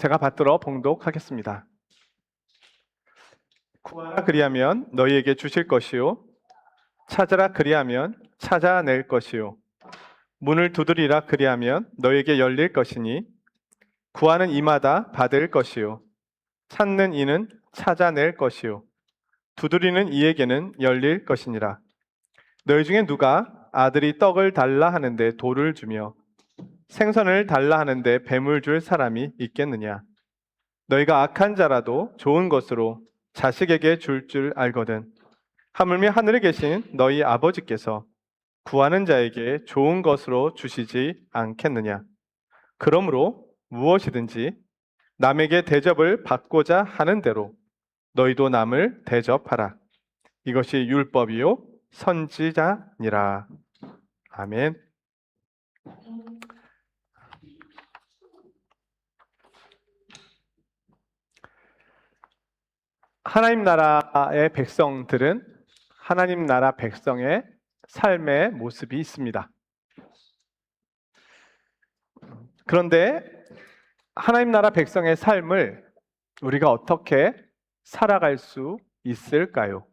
제가 받들어 봉독하겠습니다. 구하라 그리하면 너희에게 주실 것이요 찾으라 그리하면 찾아낼 것이요 문을 두드리라 그리하면 너희에게 열릴 것이니 구하는 이마다 받을 것이요 찾는 이는 찾아낼 것이요 두드리는 이에게는 열릴 것이니라. 너희 중에 누가 아들이 떡을 달라 하는데 돌을 주며 생선을 달라 하는데 뱀을 줄 사람이 있겠느냐? 너희가 악한 자라도 좋은 것으로 자식에게 줄 알거든. 하물며 하늘에 계신 너희 아버지께서 구하는 자에게 좋은 것으로 주시지 않겠느냐? 그러므로 무엇이든지 남에게 대접을 받고자 하는 대로 너희도 남을 대접하라. 이것이 율법이요 선지자니라. 아멘. 하나님 나라의 백성들은 하나님 나라 백성의 삶의 모습이 있습니다. 그런데 하나님 나라 백성의 삶을 우리가 어떻게 살아갈 수 있을까요?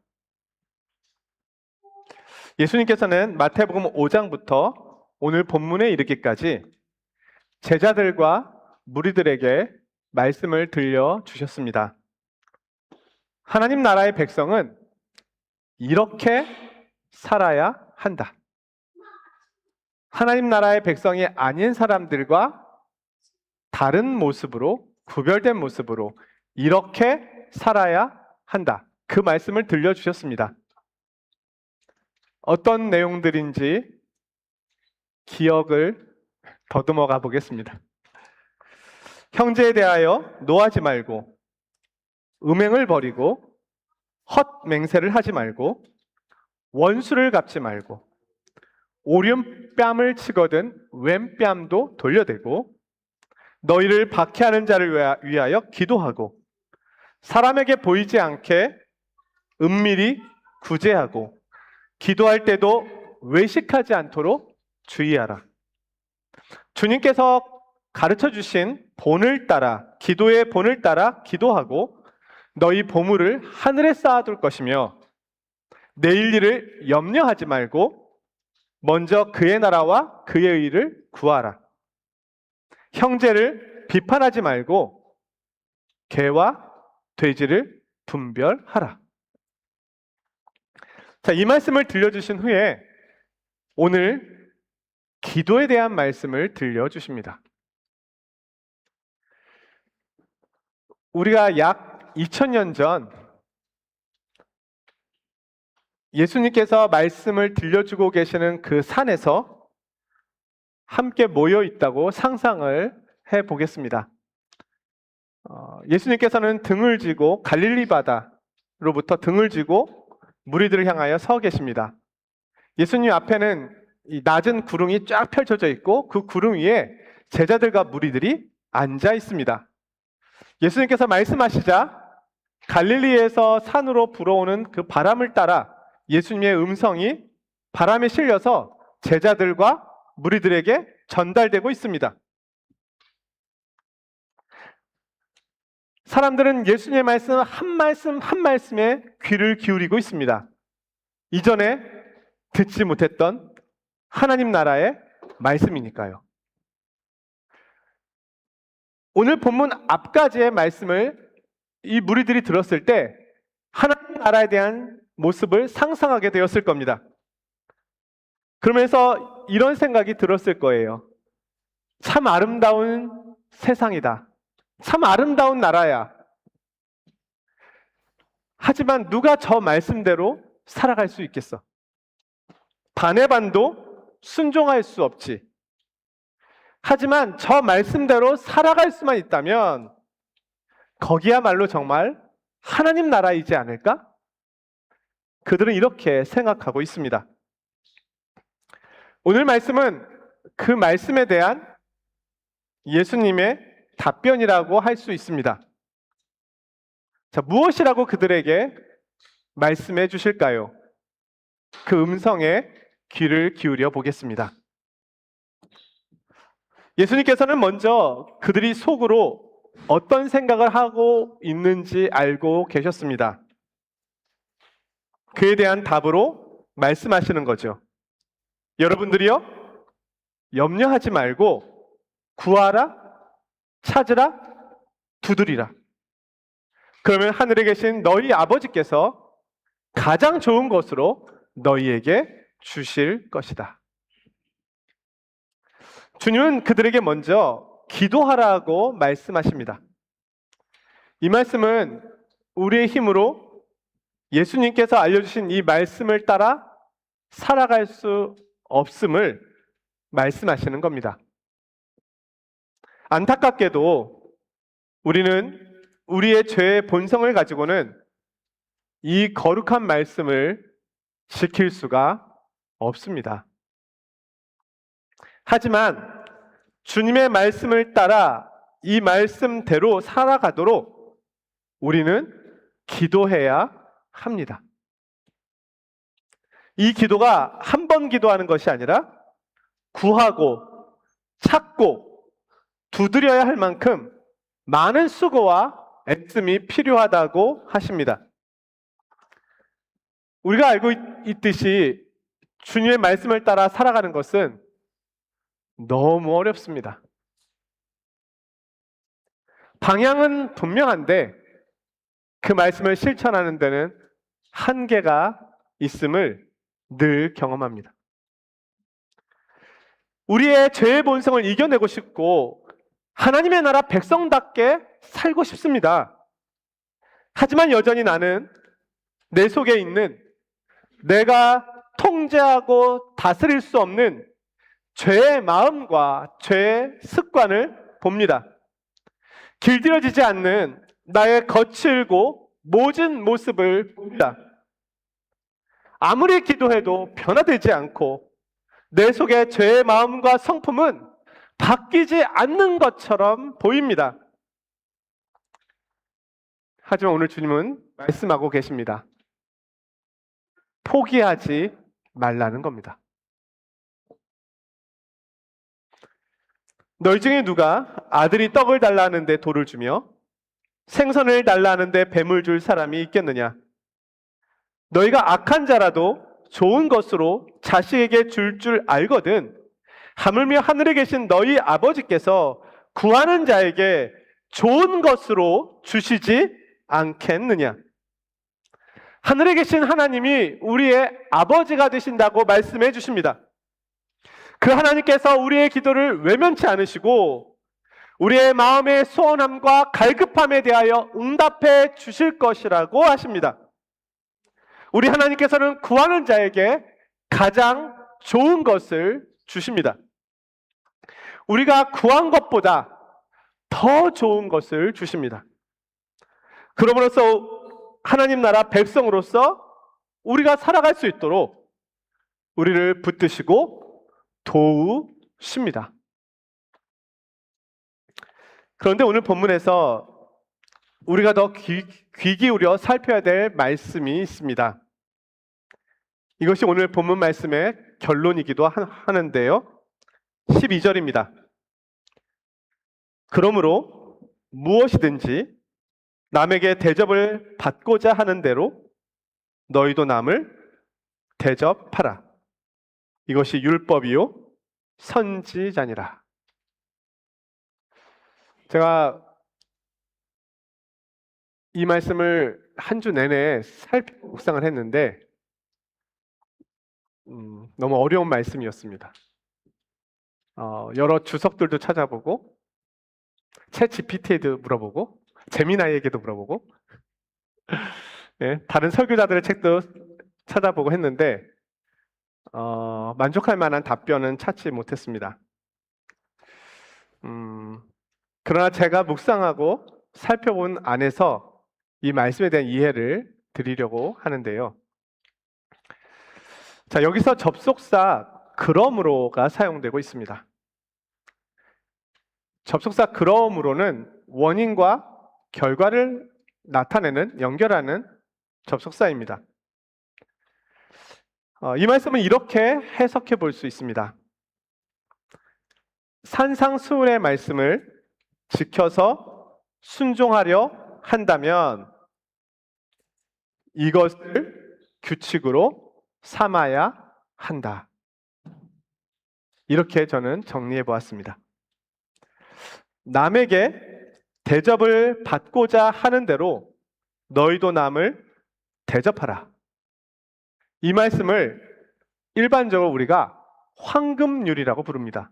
예수님께서는 마태복음 5장부터 오늘 본문에 이르기까지 제자들과 무리들에게 말씀을 들려주셨습니다. 하나님 나라의 백성은 이렇게 살아야 한다. 하나님 나라의 백성이 아닌 사람들과 다른 모습으로, 구별된 모습으로 이렇게 살아야 한다. 그 말씀을 들려주셨습니다. 어떤 내용들인지 기억을 더듬어 가보겠습니다. 형제에 대하여 노하지 말고 음행을 버리고 헛맹세를 하지 말고 원수를 갚지 말고 오른뺨을 치거든 왼뺨도 돌려대고 너희를 박해하는 자를 위하여 기도하고 사람에게 보이지 않게 은밀히 구제하고 기도할 때도 외식하지 않도록 주의하라. 주님께서 가르쳐 주신 본을 따라, 기도의 본을 따라 기도하고 너희 보물을 하늘에 쌓아둘 것이며 내일 일을 염려하지 말고 먼저 그의 나라와 그의 의를 구하라. 형제를 비판하지 말고 개와 돼지를 분별하라. 자, 이 말씀을 들려주신 후에 오늘 기도에 대한 말씀을 들려주십니다. 우리가 약 2000년 전 예수님께서 말씀을 들려주고 계시는 그 산에서 함께 모여 있다고 상상을 해 보겠습니다. 예수님께서는 등을 지고 갈릴리 바다로부터 등을 지고 무리들을 향하여 서 계십니다. 예수님 앞에는 이 낮은 구름이 쫙 펼쳐져 있고 그 구름 위에 제자들과 무리들이 앉아 있습니다. 예수님께서 말씀하시자 갈릴리에서 산으로 불어오는 그 바람을 따라 예수님의 음성이 바람에 실려서 제자들과 무리들에게 전달되고 있습니다. 사람들은 예수님의 말씀 한 말씀에 귀를 기울이고 있습니다. 이전에 듣지 못했던 하나님 나라의 말씀이니까요. 오늘 본문 앞까지의 말씀을 이 무리들이 들었을 때 하나님 나라에 대한 모습을 상상하게 되었을 겁니다. 그러면서 이런 생각이 들었을 거예요. 참 아름다운 세상이다. 참 아름다운 나라야. 하지만 누가 저 말씀대로 살아갈 수 있겠어? 반의 반도 순종할 수 없지. 하지만 저 말씀대로 살아갈 수만 있다면 거기야말로 정말 하나님 나라이지 않을까? 그들은 이렇게 생각하고 있습니다. 오늘 말씀은 그 말씀에 대한 예수님의 답변이라고 할 수 있습니다. 자, 무엇이라고 그들에게 말씀해 주실까요? 그 음성에 귀를 기울여 보겠습니다. 예수님께서는 먼저 그들이 속으로 어떤 생각을 하고 있는지 알고 계셨습니다. 그에 대한 답으로 말씀하시는 거죠. 여러분들이요, 염려하지 말고 구하라, 찾으라, 두드리라. 그러면 하늘에 계신 너희 아버지께서 가장 좋은 것으로 너희에게 주실 것이다. 주님은 그들에게 먼저 기도하라고 말씀하십니다. 이 말씀은 우리의 힘으로 예수님께서 알려주신 이 말씀을 따라 살아갈 수 없음을 말씀하시는 겁니다. 안타깝게도 우리는 우리의 죄의 본성을 가지고는 이 거룩한 말씀을 지킬 수가 없습니다. 하지만 주님의 말씀을 따라 이 말씀대로 살아가도록 우리는 기도해야 합니다. 이 기도가 한 번 기도하는 것이 아니라 구하고 찾고 두드려야 할 만큼 많은 수고와 애씀이 필요하다고 하십니다. 우리가 알고 있듯이 주님의 말씀을 따라 살아가는 것은 너무 어렵습니다. 방향은 분명한데 그 말씀을 실천하는 데는 한계가 있음을 늘 경험합니다. 우리의 죄의 본성을 이겨내고 싶고 하나님의 나라 백성답게 살고 싶습니다. 하지만 여전히 나는 내 속에 있는 내가 통제하고 다스릴 수 없는 죄의 마음과 죄의 습관을 봅니다. 길들여지지 않는 나의 거칠고 모진 모습을 봅니다. 아무리 기도해도 변화되지 않고 내 속의 죄의 마음과 성품은 바뀌지 않는 것처럼 보입니다. 하지만 오늘 주님은 말씀하고 계십니다. 포기하지 말라는 겁니다. 너희 중에 누가 아들이 떡을 달라 하는데 돌을 주며 생선을 달라 하는데 뱀을 줄 사람이 있겠느냐? 너희가 악한 자라도 좋은 것으로 자식에게 줄 알거든 하물며 하늘에 계신 너희 아버지께서 구하는 자에게 좋은 것으로 주시지 않겠느냐? 하늘에 계신 하나님이 우리의 아버지가 되신다고 말씀해 주십니다. 그 하나님께서 우리의 기도를 외면치 않으시고 우리의 마음의 소원함과 갈급함에 대하여 응답해 주실 것이라고 하십니다. 우리 하나님께서는 구하는 자에게 가장 좋은 것을 주십니다. 우리가 구한 것보다 더 좋은 것을 주십니다. 그러므로서 하나님 나라 백성으로서 우리가 살아갈 수 있도록 우리를 붙드시고 도우십니다. 그런데 오늘 본문에서 우리가 더 귀 기울여 살펴야 될 말씀이 있습니다. 이것이 오늘 본문 말씀의 결론이기도 하는데요. 12절입니다. 그러므로 무엇이든지 남에게 대접을 받고자 하는 대로 너희도 남을 대접하라. 이것이 율법이요 선지자니라. 제가 이 말씀을 한 주 내내 묵상을 했는데 너무 어려운 말씀이었습니다. 여러 주석들도 찾아보고 챗 GPT에도 물어보고 제미나이에게도 물어보고 네, 다른 설교자들의 책도 찾아보고 했는데 만족할 만한 답변은 찾지 못했습니다. 그러나 제가 묵상하고 살펴본 안에서 이 말씀에 대한 이해를 드리려고 하는데요. 자, 여기서 접속사 그러므로가 사용되고 있습니다. 접속사 그러므로는 원인과 결과를 나타내는, 연결하는 접속사입니다. 이 말씀은 이렇게 해석해 볼 수 있습니다. 산상수훈의 말씀을 지켜서 순종하려 한다면 이것을 규칙으로 삼아야 한다. 이렇게 저는 정리해 보았습니다. 남에게 대접을 받고자 하는 대로 너희도 남을 대접하라. 이 말씀을 일반적으로 우리가 황금률이라고 부릅니다.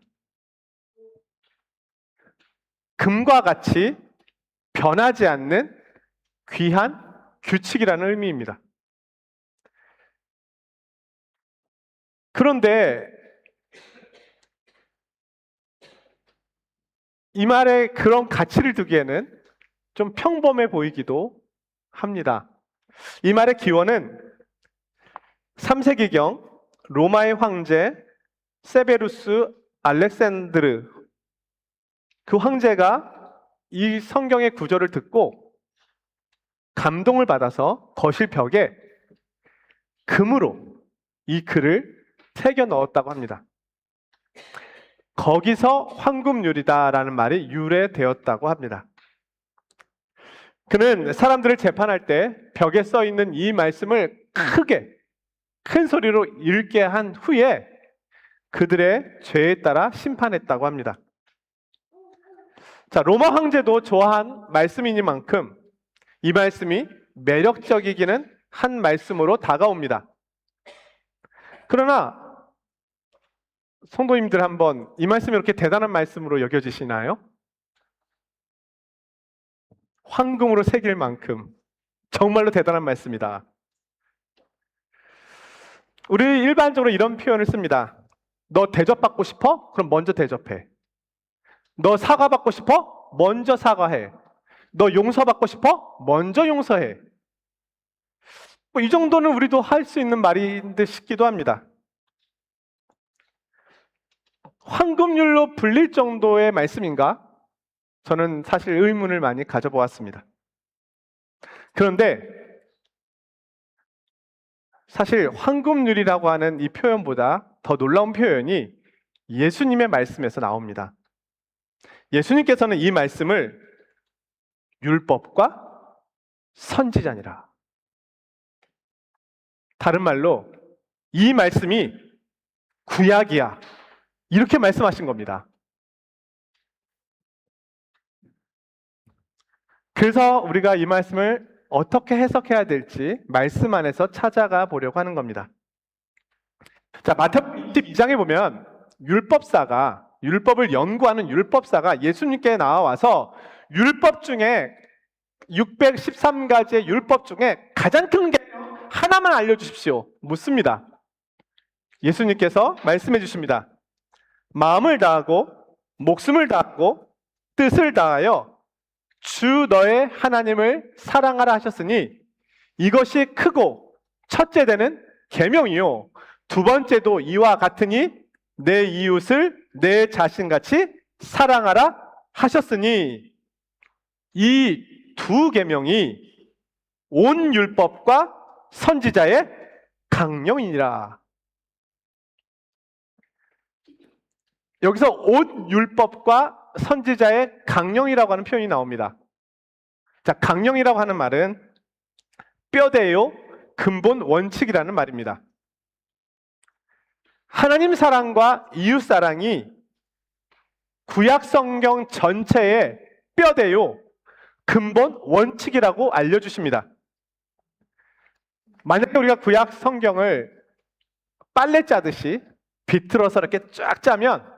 금과 같이 변하지 않는 귀한 규칙이라는 의미입니다. 그런데 이 말에 그런 가치를 두기에는 좀 평범해 보이기도 합니다. 이 말의 기원은 3세기경 로마의 황제 세베루스 알렉산드르, 그 황제가 이 성경의 구절을 듣고 감동을 받아서 거실 벽에 금으로 이 글을 새겨 넣었다고 합니다. 거기서 황금률이다라는 말이 유래되었다고 합니다. 그는 사람들을 재판할 때 벽에 써 있는 이 말씀을 큰 소리로 읽게 한 후에 그들의 죄에 따라 심판했다고 합니다. 자, 로마 황제도 좋아한 말씀이니만큼 이 말씀이 매력적이기는 한 말씀으로 다가옵니다. 그러나 성도님들 한번 이 말씀이 이렇게 대단한 말씀으로 여겨지시나요? 황금으로 새길 만큼 정말로 대단한 말씀이다. 우리 일반적으로 이런 표현을 씁니다. 너 대접받고 싶어? 그럼 먼저 대접해. 너 사과받고 싶어? 먼저 사과해. 너 용서받고 싶어? 먼저 용서해. 이 정도는 우리도 할 수 있는 말인 듯 싶기도 합니다. 황금률로 불릴 정도의 말씀인가? 저는 사실 의문을 많이 가져보았습니다. 그런데 사실 황금률이라고 하는 이 표현보다 더 놀라운 표현이 예수님의 말씀에서 나옵니다. 예수님께서는 이 말씀을 율법과 선지자니라. 다른 말로 이 말씀이 구약이야. 이렇게 말씀하신 겁니다. 그래서 우리가 이 말씀을 어떻게 해석해야 될지 말씀 안에서 찾아가 보려고 하는 겁니다. 자, 마태복음 22장에 보면 율법을 연구하는 율법사가 예수님께 나와서 율법 중에 613가지의 율법 중에 가장 큰 게 하나만 알려주십시오. 묻습니다. 예수님께서 말씀해 주십니다. 마음을 다하고 목숨을 다하고 뜻을 다하여 주 너의 하나님을 사랑하라 하셨으니 이것이 크고 첫째 되는 계명이요 두 번째도 이와 같으니 내 이웃을 내 자신같이 사랑하라 하셨으니 이 두 계명이 온 율법과 선지자의 강령이니라. 여기서 온 율법과 선지자의 강령이라고 하는 표현이 나옵니다. 자, 강령이라고 하는 말은 뼈대요 근본 원칙이라는 말입니다. 하나님 사랑과 이웃 사랑이 구약 성경 전체의 뼈대요 근본 원칙이라고 알려주십니다. 만약에 우리가 구약 성경을 빨래 짜듯이 비틀어서 이렇게 쫙 짜면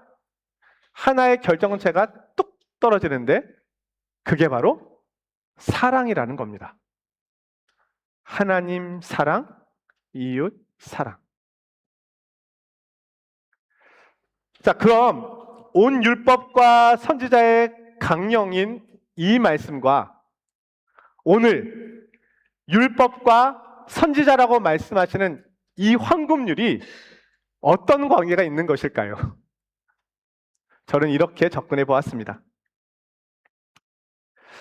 하나의 결정체가 뚝 떨어지는데 그게 바로 사랑이라는 겁니다. 하나님 사랑, 이웃 사랑. 자, 그럼 온 율법과 선지자의 강령인 이 말씀과 오늘 율법과 선지자라고 말씀하시는 이 황금률이 어떤 관계가 있는 것일까요? 저는 이렇게 접근해 보았습니다.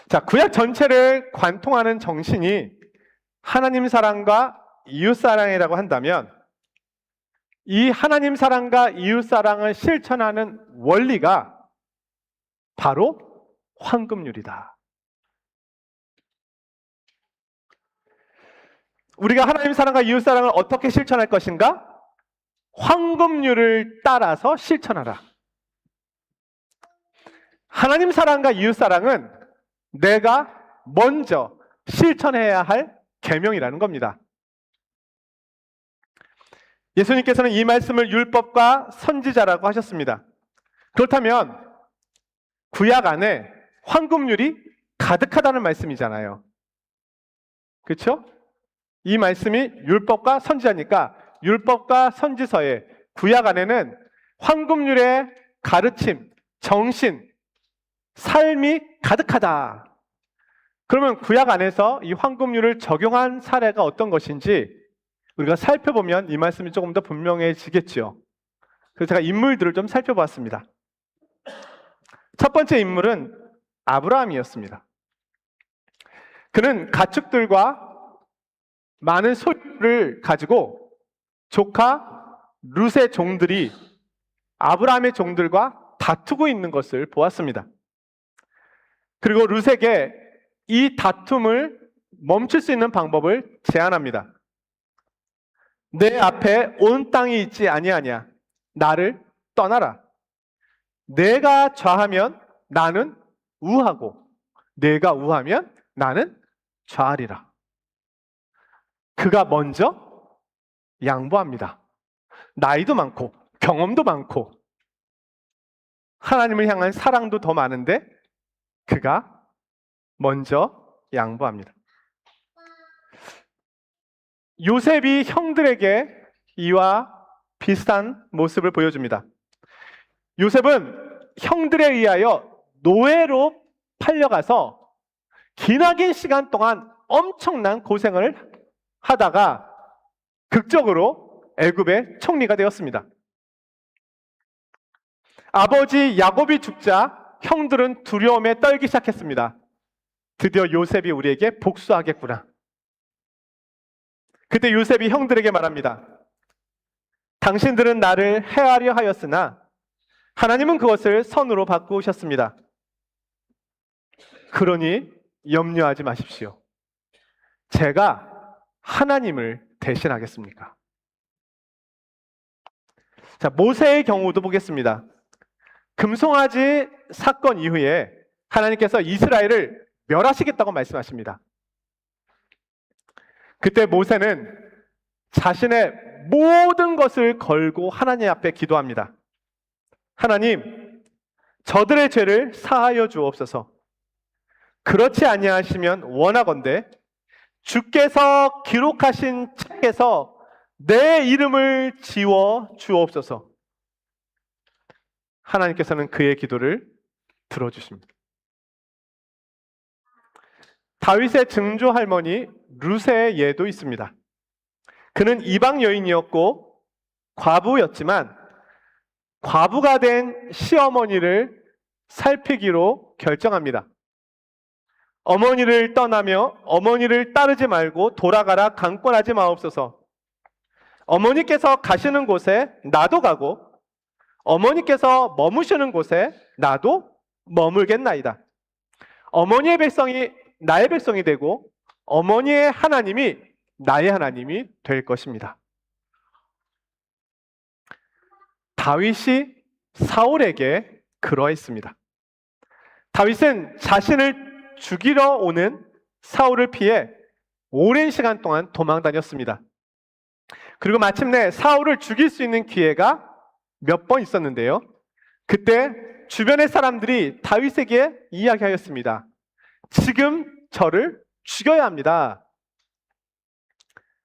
자, 구약 전체를 관통하는 정신이 하나님 사랑과 이웃 사랑이라고 한다면 이 하나님 사랑과 이웃 사랑을 실천하는 원리가 바로 황금률이다. 우리가 하나님 사랑과 이웃 사랑을 어떻게 실천할 것인가? 황금률을 따라서 실천하라. 하나님 사랑과 이웃 사랑은 내가 먼저 실천해야 할 계명이라는 겁니다. 예수님께서는 이 말씀을 율법과 선지자라고 하셨습니다. 그렇다면 구약 안에 황금률이 가득하다는 말씀이잖아요. 그렇죠? 이 말씀이 율법과 선지자니까 율법과 선지서에 구약 안에는 황금률의 가르침, 정신, 삶이 가득하다. 그러면 구약 안에서 이 황금률을 적용한 사례가 어떤 것인지 우리가 살펴보면 이 말씀이 조금 더 분명해지겠죠. 그래서 제가 인물들을 좀 살펴봤습니다. 첫 번째 인물은 아브라함이었습니다. 그는 가축들과 많은 소유를 가지고 조카 룻의 종들이 아브라함의 종들과 다투고 있는 것을 보았습니다. 그리고 룻에게 이 다툼을 멈출 수 있는 방법을 제안합니다. 내 앞에 온 땅이 있지 아니하냐? 나를 떠나라. 내가 좌하면 나는 우하고 내가 우하면 나는 좌하리라. 그가 먼저 양보합니다. 나이도 많고 경험도 많고 하나님을 향한 사랑도 더 많은데 그가 먼저 양보합니다. 요셉이 형들에게 이와 비슷한 모습을 보여줍니다. 요셉은 형들에 의하여 노예로 팔려가서 기나긴 시간 동안 엄청난 고생을 하다가 극적으로 애굽의 총리가 되었습니다. 아버지 야곱이 죽자 형들은 두려움에 떨기 시작했습니다. 드디어 요셉이 우리에게 복수하겠구나. 그때 요셉이 형들에게 말합니다. 당신들은 나를 해하려 하였으나 하나님은 그것을 선으로 바꾸셨습니다. 그러니 염려하지 마십시오. 제가 하나님을 대신하겠습니까? 자, 모세의 경우도 보겠습니다. 금송아지 사건 이후에 하나님께서 이스라엘을 멸하시겠다고 말씀하십니다. 그때 모세는 자신의 모든 것을 걸고 하나님 앞에 기도합니다. 하나님, 저들의 죄를 사하여 주옵소서. 그렇지 아니하시면 원하건대 주께서 기록하신 책에서 내 이름을 지워 주옵소서. 하나님께서는 그의 기도를 들어주십니다. 다윗의 증조 할머니 룻의 예도 있습니다. 그는 이방 여인이었고 과부였지만 과부가 된 시어머니를 살피기로 결정합니다. 어머니를 떠나며 어머니를 따르지 말고 돌아가라 강권하지 마옵소서. 어머니께서 가시는 곳에 나도 가고 어머니께서 머무시는 곳에 나도 머물겠나이다. 어머니의 백성이 나의 백성이 되고 어머니의 하나님이 나의 하나님이 될 것입니다. 다윗이 사울에게 그러했습니다. 다윗은 자신을 죽이러 오는 사울을 피해 오랜 시간 동안 도망 다녔습니다. 그리고 마침내 사울을 죽일 수 있는 기회가 몇 번 있었는데요. 그때 주변의 사람들이 다윗에게 이야기하였습니다. 지금 저를 죽여야 합니다.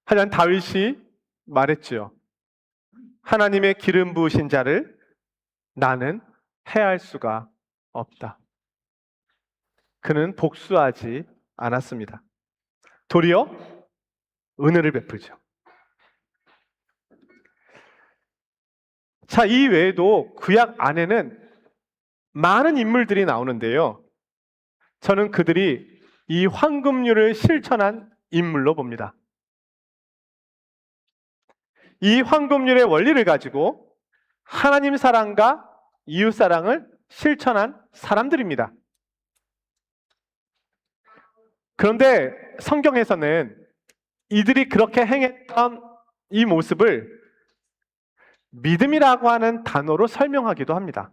하지만 다윗이 말했지요. 하나님의 기름 부으신 자를 나는 해할 수가 없다. 그는 복수하지 않았습니다. 도리어 은혜를 베풀죠. 자, 이 외에도 구약 안에는 많은 인물들이 나오는데요. 저는 그들이 이 황금률을 실천한 인물로 봅니다. 이 황금률의 원리를 가지고 하나님 사랑과 이웃 사랑을 실천한 사람들입니다. 그런데 성경에서는 이들이 그렇게 행했던 이 모습을 믿음이라고 하는 단어로 설명하기도 합니다.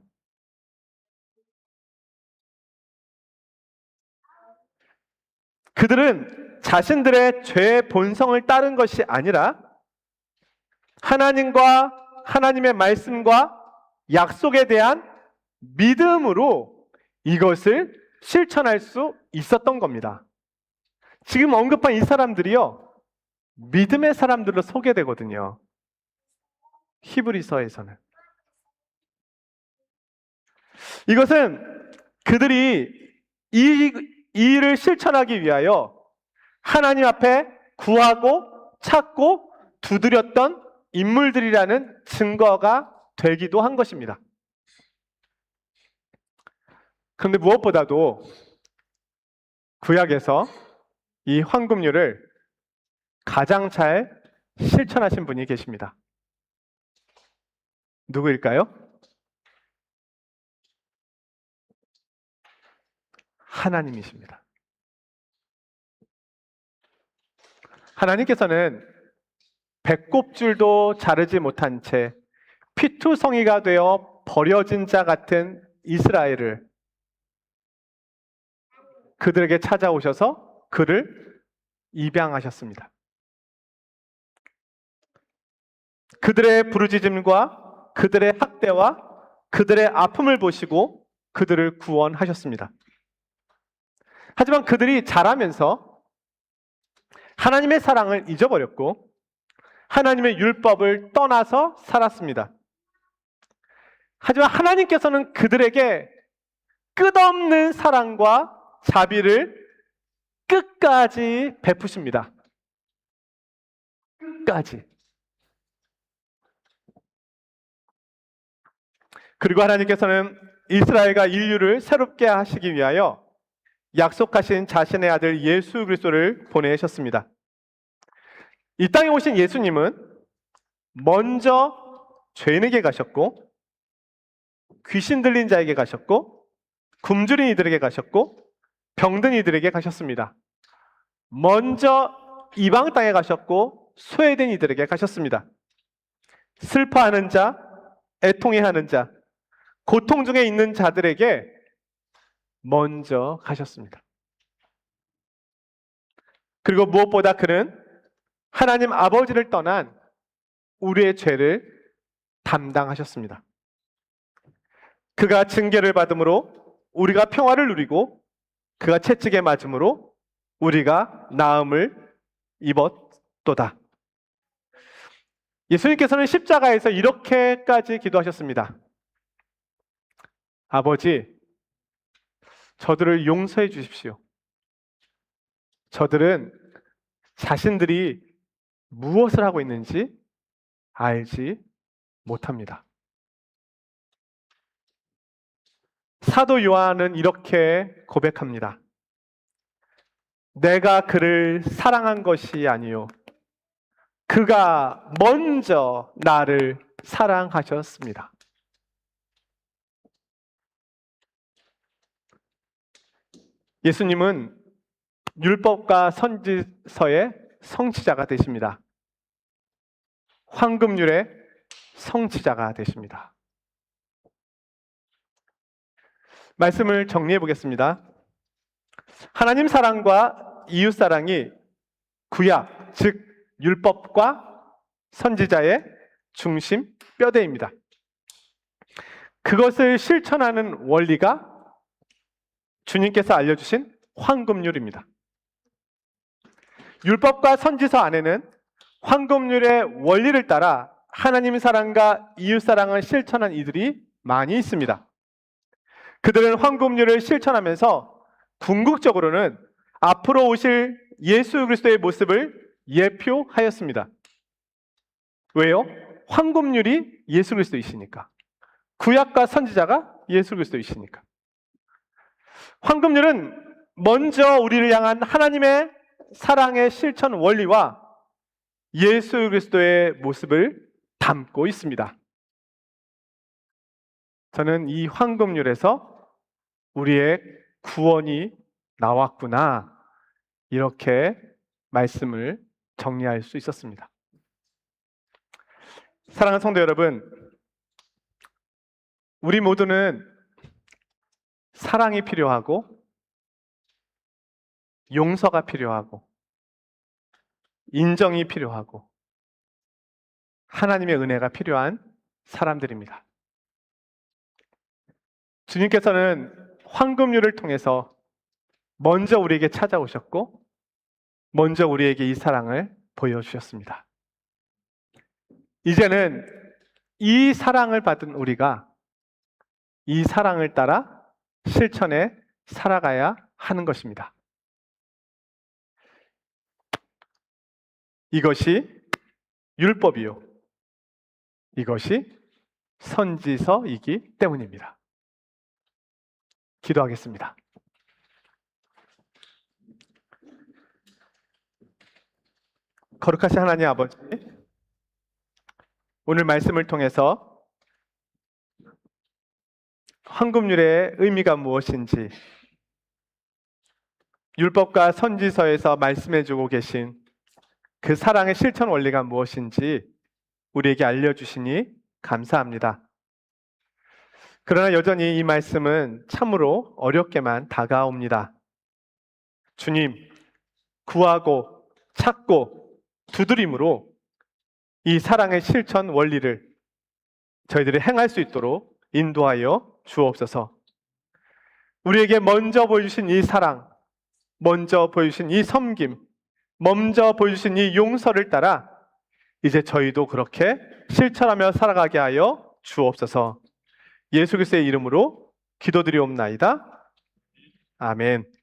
그들은 자신들의 죄의 본성을 따른 것이 아니라 하나님과 하나님의 말씀과 약속에 대한 믿음으로 이것을 실천할 수 있었던 겁니다. 지금 언급한 이 사람들이요, 믿음의 사람들로 소개되거든요. 히브리서에서는. 이것은 그들이 이 일을 실천하기 위하여 하나님 앞에 구하고 찾고 두드렸던 인물들이라는 증거가 되기도 한 것입니다. 그런데 무엇보다도 구약에서 이 황금률을 가장 잘 실천하신 분이 계십니다. 누구일까요? 하나님이십니다. 하나님께서는 배꼽줄도 자르지 못한 채 피투성이가 되어 버려진 자 같은 이스라엘을 그들에게 찾아오셔서 그를 입양하셨습니다. 그들의 부르짖음과 그들의 학대와 그들의 아픔을 보시고 그들을 구원하셨습니다. 하지만 그들이 자라면서 하나님의 사랑을 잊어버렸고 하나님의 율법을 떠나서 살았습니다. 하지만 하나님께서는 그들에게 끝없는 사랑과 자비를 끝까지 베푸십니다. 끝까지. 그리고 하나님께서는 이스라엘과 인류를 새롭게 하시기 위하여 약속하신 자신의 아들 예수 그리스도를 보내셨습니다. 이 땅에 오신 예수님은 먼저 죄인에게 가셨고 귀신 들린 자에게 가셨고 굶주린 이들에게 가셨고 병든 이들에게 가셨습니다. 먼저 이방 땅에 가셨고 소외된 이들에게 가셨습니다. 슬퍼하는 자, 애통해하는 자, 고통 중에 있는 자들에게 먼저 가셨습니다. 그리고 무엇보다 그는 하나님 아버지를 떠난 우리의 죄를 담당하셨습니다. 그가 징계를 받음으로 우리가 평화를 누리고 그가 채찍에 맞음으로 우리가 나음을 입었도다. 예수님께서는 십자가에서 이렇게까지 기도하셨습니다. 아버지, 저들을 용서해 주십시오. 저들은 자신들이 무엇을 하고 있는지 알지 못합니다. 사도 요한은 이렇게 고백합니다. 내가 그를 사랑한 것이 아니요 그가 먼저 나를 사랑하셨습니다. 예수님은 율법과 선지서의 성취자가 되십니다. 황금률의 성취자가 되십니다. 말씀을 정리해 보겠습니다. 하나님 사랑과 이웃 사랑이 구약, 즉 율법과 선지자의 중심 뼈대입니다. 그것을 실천하는 원리가 주님께서 알려주신 황금률입니다. 율법과 선지서 안에는 황금률의 원리를 따라 하나님 사랑과 이웃 사랑을 실천한 이들이 많이 있습니다. 그들은 황금률을 실천하면서 궁극적으로는 앞으로 오실 예수 그리스도의 모습을 예표하였습니다. 왜요? 황금률이 예수 그리스도이시니까. 구약과 선지자가 예수 그리스도이시니까. 황금률은 먼저 우리를 향한 하나님의 사랑의 실천 원리와 예수 그리스도의 모습을 담고 있습니다. 저는 이 황금률에서 우리의 구원이 나왔구나, 이렇게 말씀을 정리할 수 있었습니다. 사랑하는 성도 여러분, 우리 모두는 사랑이 필요하고 용서가 필요하고 인정이 필요하고 하나님의 은혜가 필요한 사람들입니다. 주님께서는 황금률을 통해서 먼저 우리에게 찾아오셨고 먼저 우리에게 이 사랑을 보여주셨습니다. 이제는 이 사랑을 받은 우리가 이 사랑을 따라 실천해 살아가야 하는 것입니다. 이것이 율법이요. 이것이 선지서이기 때문입니다. 기도하겠습니다. 거룩하신 하나님 아버지, 오늘 말씀을 통해서 황금률의 의미가 무엇인지, 율법과 선지서에서 말씀해주고 계신 그 사랑의 실천 원리가 무엇인지 우리에게 알려주시니 감사합니다. 그러나 여전히 이 말씀은 참으로 어렵게만 다가옵니다. 주님, 구하고 찾고 두드림으로 이 사랑의 실천 원리를 저희들이 행할 수 있도록 인도하여 주옵소서. 우리에게 먼저 보여주신 이 사랑, 먼저 보여주신 이 섬김, 먼저 보여주신 이 용서를 따라 이제 저희도 그렇게 실천하며 살아가게 하여 주옵소서. 예수 그리스도의 이름으로 기도드리옵나이다. 아멘.